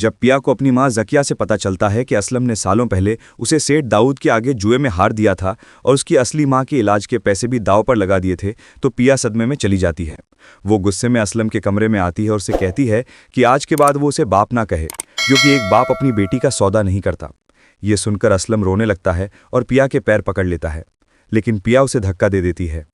जब पिया को अपनी मां जकिया से पता चलता है कि असलम ने सालों पहले उसे सेठ दाऊद के आगे जुए में हार दिया था और उसकी असली मां के इलाज के पैसे भी दांव पर लगा दिए थे, तो पिया सदमे में चली जाती है। वो गुस्से में असलम के कमरे में आती है और उसे कहती है कि आज के बाद वो उसे बाप ना कहे, क्योंकि एक बाप अपनी बेटी का सौदा नहीं करता। ये सुनकर असलम रोने लगता है और पिया के पैर पकड़ लेता है, लेकिन पिया उसे धक्का दे देती है।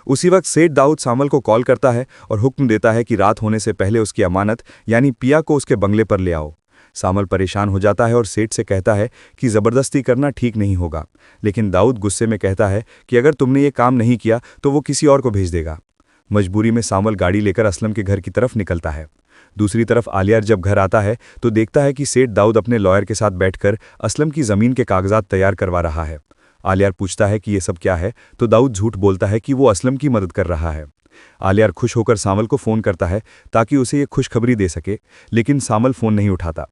उसी वक्त सेठ दाऊद सामल को कॉल करता है और हुक्म देता है कि रात होने से पहले उसकी अमानत यानी पिया को उसके बंगले पर ले आओ। सामल परेशान हो जाता है और सेठ से कहता है कि ज़बरदस्ती करना ठीक नहीं होगा, लेकिन दाऊद गुस्से में कहता है कि अगर तुमने ये काम नहीं किया तो वो किसी और को भेज देगा। मजबूरी में सामल गाड़ी लेकर असलम के घर की तरफ निकलता है। दूसरी तरफ आलियार जब घर आता है तो देखता है कि सेठ दाऊद अपने लॉयर के साथ बैठकर असलम की ज़मीन के कागजात तैयार करवा रहा है। आलियार पूछता है कि ये सब क्या है, तो दाऊद झूठ बोलता है कि वो असलम की मदद कर रहा है। आलियार खुश होकर सामल को फ़ोन करता है ताकि उसे ये खुशखबरी दे सके, लेकिन सामल फ़ोन नहीं उठाता।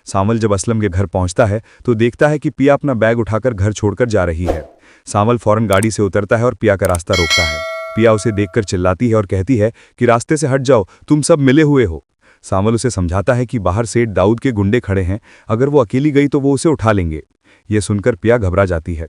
सामल जब असलम के घर पहुंचता है तो देखता है कि पिया अपना बैग उठाकर घर छोड़कर जा रही है। सामल फौरन गाड़ी से उतरता है और पिया का रास्ता रोकता है। पिया उसे देखकर चिल्लाती है और कहती है कि रास्ते से हट जाओ, तुम सब मिले हुए हो। सामल उसे समझाता है कि बाहर सेठ दाऊद के गुंडे खड़े हैं, अगर वो अकेली गई तो वो उसे उठा लेंगे। ये सुनकर पिया घबरा जाती है।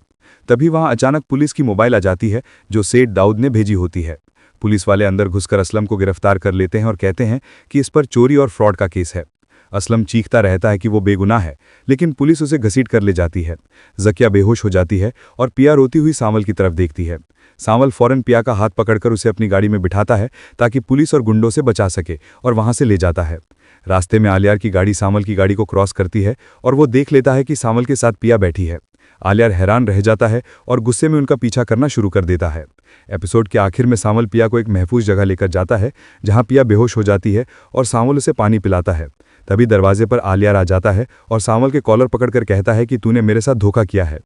तभी वहां अचानक पुलिस की मोबाइल आ जाती है जो सेठ दाऊद ने भेजी होती है। पुलिस वाले अंदर घुसकर असलम को गिरफ्तार कर लेते हैं और कहते हैं कि इस पर चोरी और फ्रॉड का केस है। असलम चीखता रहता है कि वो बेगुनाह है, लेकिन पुलिस उसे घसीट कर ले जाती है। जकिया बेहोश हो जाती है और पिया रोती हुई सामल की तरफ देखती है। सामल फौरन पिया का हाथ पकड़कर उसे अपनी गाड़ी में बिठाता है ताकि पुलिस और गुंडों से बचा सके और वहां से ले जाता है। रास्ते में आलियार की गाड़ी सामल की गाड़ी को क्रॉस करती है और वो देख लेता है कि सामल के साथ पिया बैठी है। आलियार हैरान रह जाता है और गुस्से में उनका पीछा करना शुरू कर देता है। एपिसोड के आखिर में सामल पिया को एक महफूज जगह लेकर जाता है जहां पिया बेहोश हो जाती है और सामल उसे पानी पिलाता है। तभी दरवाजे पर आलियार आ जाता है और सामल के कॉलर पकड़कर कहता है कि तूने मेरे साथ धोखा किया है।